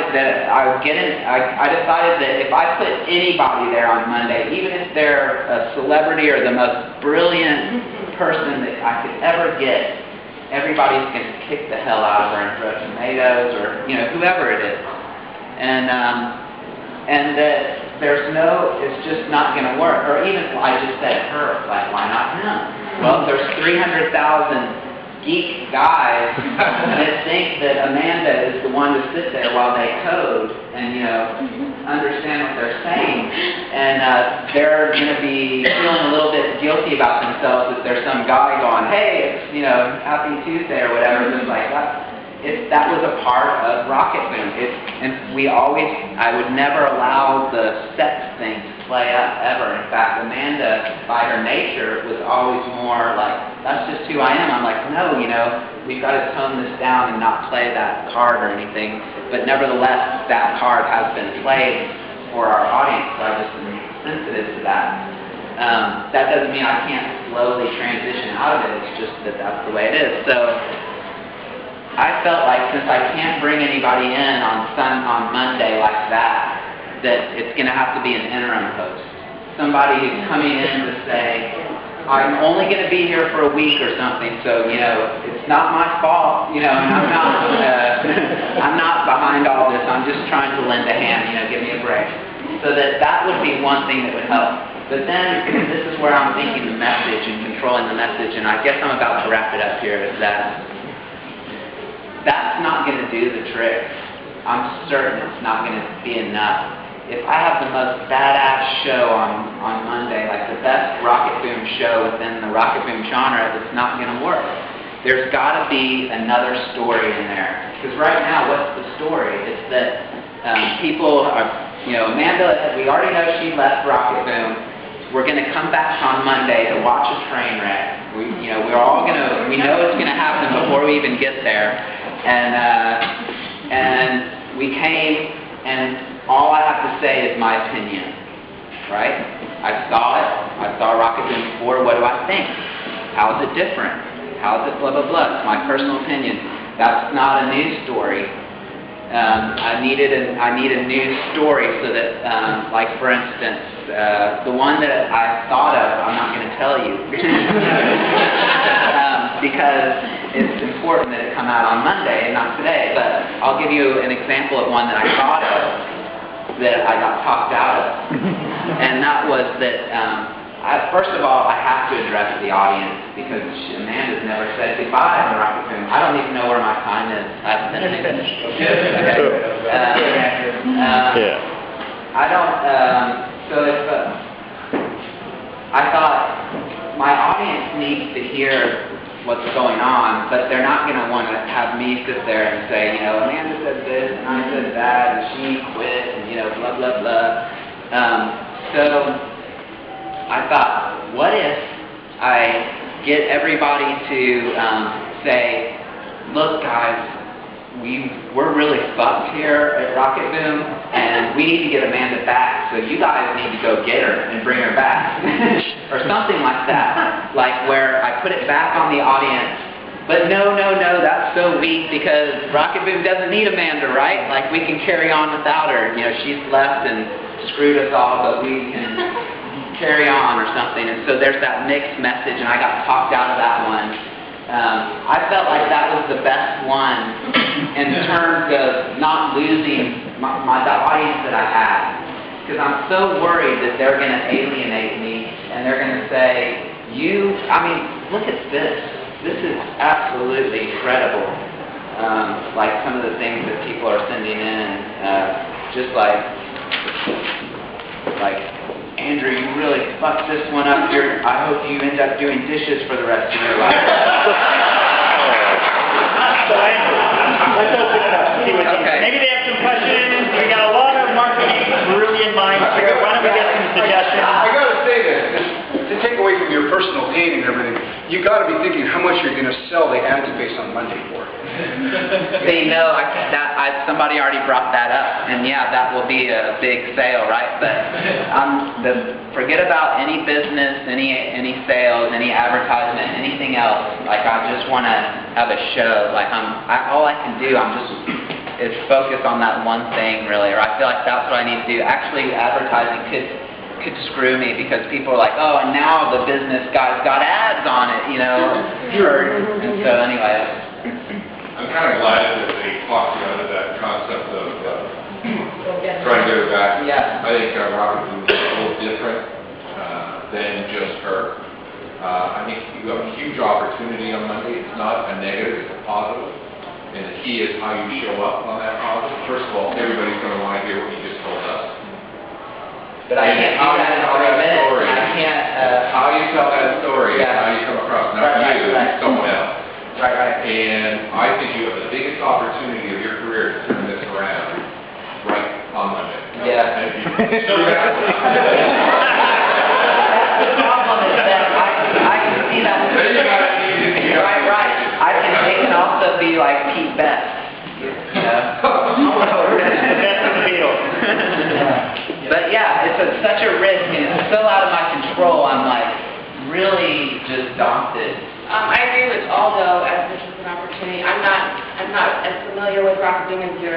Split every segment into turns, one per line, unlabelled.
decided that I decided that if I put anybody there on Monday, even if they're a celebrity or the most brilliant person that I could ever get, everybody's going to kick the hell out of her and throw tomatoes, or whoever it is, and that it's just not going to work. Or even I just said her, like, why not him? Well, there's 300,000 geek guys that think that Amanda is the one to sit there while they code and understand what they're saying, and they're going to be feeling a little bit guilty about themselves if there's some guy going, hey, it's Happy Tuesday or whatever. Just like that was a part of Rocketboom. And I would never allow the sex thing to play up ever. In fact, Amanda, by her nature, was always more like, that's just who I am. I'm like, no, we've got to tone this down and not play that card or anything. But nevertheless, that card has been played for our audience, so I just am sensitive to that. That doesn't mean I can't slowly transition out of it. It's just that that's the way it is. So I felt like since I can't bring anybody in on Monday like that it's going to have to be an interim host. Somebody who's coming in to say, I'm only going to be here for a week or something, so, it's not my fault, and I'm not behind all this. I'm just trying to lend a hand, give me a break. So that would be one thing that would help. But then, this is where I'm thinking the message and controlling the message, and I guess I'm about to wrap it up here, is that's not going to do the trick. I'm certain it's not going to be enough. If I have the most badass show on Monday, like the best Rocketboom show within the Rocketboom genre, it's not going to work. There's got to be another story in there. Because right now, what's the story? It's that people are, Amanda, we already know she left Rocketboom. We're going to come back on Monday to watch a train wreck. We know it's going to happen before we even get there. And we came, and all I have to say is my opinion, right? I saw it. I saw Rocketboom before. What do I think? How is it different? How is it blah, blah, blah? It's my personal opinion. That's not a news story. I need a news story so that, like for instance, the one that I thought of, I'm not going to tell you. Because it's important that it come out on Monday and not today. But I'll give you an example of one that I thought of that I got talked out of. And that was that, first of all, I have to address the audience because Amanda's never said goodbye on Rocketboom. I don't even know where my time is. I haven't finished. Okay. I don't, so if, I thought my audience needs to hear what's going on, but they're not going to want to have me sit there and say, Amanda said this, and I said that, and she quit, and, blah, blah, blah. So I thought, what if I get everybody to say, look, guys, we're really fucked here at Rocketboom, and we need to get Amanda back, so you guys need to go get her and bring her back. Or something like that, like where I put it back on the audience. But no, that's so weak because Rocketboom doesn't need Amanda, right? Like we can carry on without her. She's left and screwed us all, but we can carry on or something. And so there's that mixed message, and I got talked out of that one. I felt like that was the best one in terms of not losing the audience that I had. Because I'm so worried that they're going to alienate me and they're going to say, look at this. This is absolutely incredible. Like some of the things that people are sending in, just like, Andrew, you really fucked this one up here. I hope you end up doing dishes for the rest of your life.
So Andrew, let's open it up. See what maybe they have some questions. We got a lot of marketing brilliant minds here. Why don't we get some suggestions?
I got to say this, to take away from your personal pain and everything, you got to be thinking how much you're going to sell the ad space on Monday for.
See, no, somebody already brought that up, and yeah, that will be a big sale, right? But forget about any business, any sales, any advertisement, anything else. Like I just want to have a show. Like all I can do, I'm just is focus on that one thing really, or I feel like that's what I need to do. Actually, advertising could screw me because people are like, oh, and now the business guy's got ads on it, you know. And so anyway.
I'm kind of glad that they talked about that concept of trying to get her back.
Yeah.
I think Rocketboom is a little different than just her. I think you have a huge opportunity on Monday. It's not a negative, it's a positive. And the key is how you show up on that positive. First of all, everybody's going to want to hear what you just told us.
But I can't do that in 3 minutes. I can't.
How you tell that story and how you come across. Not you, someone else.
Right.
And I think you have the biggest opportunity of your career to turn this around right on Monday.
Yeah.
And if you still have
The problem is that I can see that.
then you got to see it.
Right. It can also be like Pete Best. You know?
Best of the Beatles.
But yeah, it's such a risk and it's so out of my control. I'm like really just daunted.
I agree with Aldo as this is an opportunity. I'm not as familiar with Rocketboom as your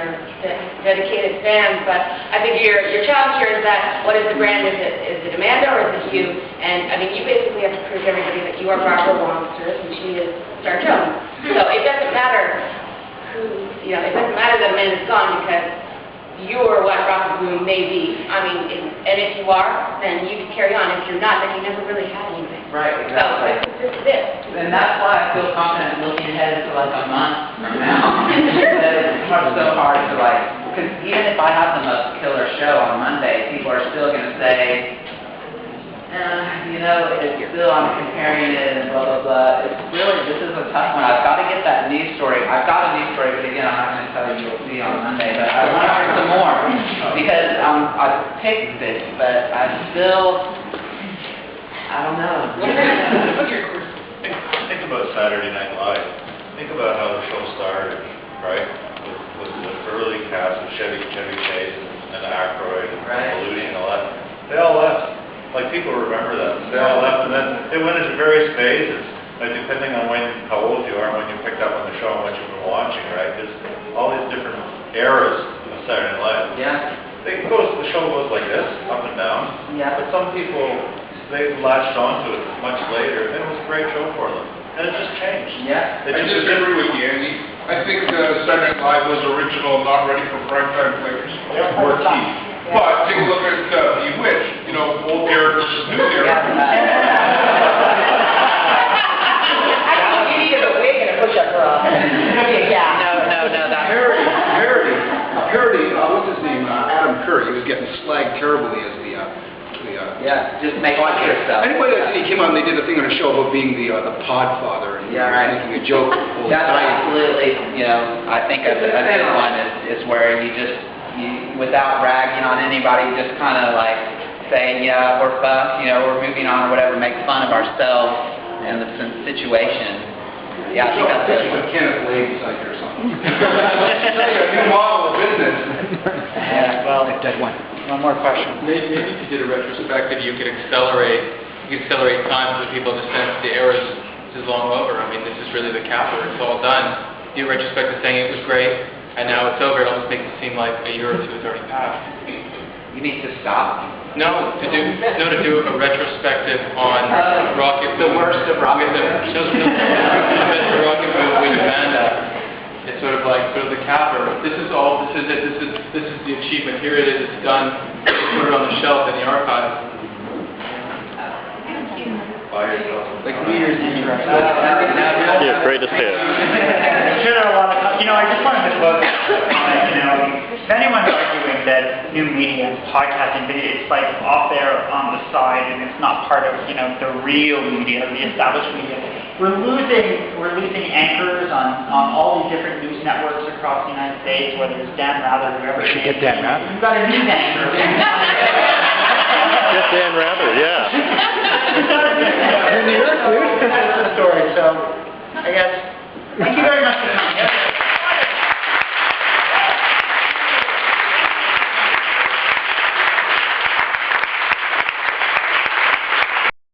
dedicated fans, but I think your challenge here is that what is the brand? Is it Amanda or is it you? And I mean, you basically have to prove to everybody that you are Barbara Wongsters and she is Star Jones. So it doesn't matter it doesn't matter that Amanda's gone because you're what Rocketboom may be. I mean, and if you are, then you can carry on. If you're not, then you never really had anything.
Right, exactly.
So this is it.
And that's why I feel confident looking ahead to like a month from now. It's so hard to because even if I have the most killer show on Monday, people are still going to say, it's still, I'm comparing it and blah, blah, blah. It's really, this is a tough one. I've got to get that news story. I've got a news story, but again, I'm not going to tell you you'll see on Monday, but I want to hear some more because I've picked this, but I still, I don't know.
Think about Saturday Night Live. Think about how the show started, right? With the early cast of Chevy Chase and Aykroyd and Belushi and all that. They all left. People remember that. They all left, and then they went into various phases. Depending on how old you are and when you picked up on the show and what you've been watching, right? There's all these different eras of Saturday Night Live.
Yeah.
The show goes like this, up and down.
Yeah.
But some people, they latched onto it much later, and it was a great show for them. And it just changed.
Yeah.
I disagree with you, Andy. I think Saturday Night Live was original, not ready for primetime players or TV. But take a look at Bewitched, old Derek versus new Derek.
I think you needed a wig and a push-up bra.
No, that
Parody, what's his name? Adam Curry. He was getting slagged terribly as the
just make fun of yourself.
Anybody that he came on, they did a thing on a show about being the Podfather and making a joke.
That's absolutely, I think a good one is where you without ragging on anybody, just kind of saying, yeah, we're fucked, we're moving on or whatever, make fun of ourselves and the situation. Yeah, I think that's
it. With Kenneth Lay beside you or something. A new model of business.
Yeah, well,
One more question.
Maybe if you did a retrospective, you could accelerate time for people to sense the era is long over. I mean, this is really the capper. It's all done. Do a retrospective saying it was great, and now it's over. It almost makes it seem like a year or two has already passed.
You need to stop.
No, to do a retrospective on Rocketboom.
The worst of Rocketboom.
Rocketboom with Amanda. It's sort of the capper. This is it. This is the achievement. Here it is. It's done. Put it on the shelf in the archive.
Buy yourself.
New Year's interesting.
Yeah, great to see it.
Sure, there are a lot of. I just wanted to close. If anyone's arguing that new media, podcasting, it's off there on the side and it's not part of the real media, the established media. We're losing anchors on all these different news networks across the United States, whether it's Dan Rather, whoever.
We should get Dan Rather.
We've got a news anchor.
Get Dan Rather, yeah.
You're in New York, dude. That's the story. So, I guess. Thank you very much for coming.